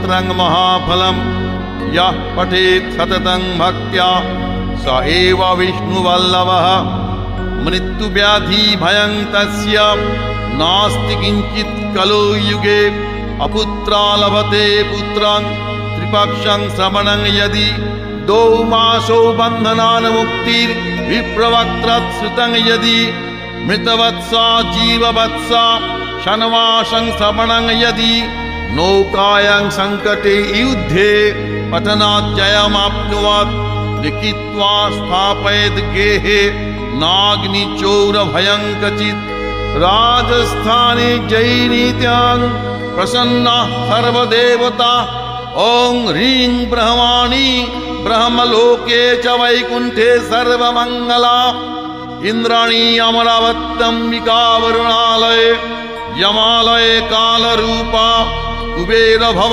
स्तोत्रं महाफलं यः पठेत् सततं भक्त्या स एव विष्णुवल्लभः मृत्युव्याधि भयं तस्य नास्ति किञ्चित् कलो युगे अपुत्रा लभते पुत्रं त्रिपक्षं श्रवणं यदि द्वौ मासौ बन्धनान् मुक्तिर्विप्रवक्त्रात् श्रुतं यदि मृतवत्सा जीववत्सा षण्मासं श्रवणं यदि नौकायां संकटे युद्धे पठनात् जयमाप्नुयात् लिखित्वा स्थापयेत् गेहे नाग्निचौरभयं क्वचित् राजस्थाने जैनीत्यां प्रसन्नाः सर्वदेवता ॐ ह्रीं ब्रह्माणि ब्रह्मलोके च वैकुण्ठे सर्वमङ्गला इंद्राणी अमरावत्यम्बिका वरुणालये यमालये कालरूपा कुबेर भवन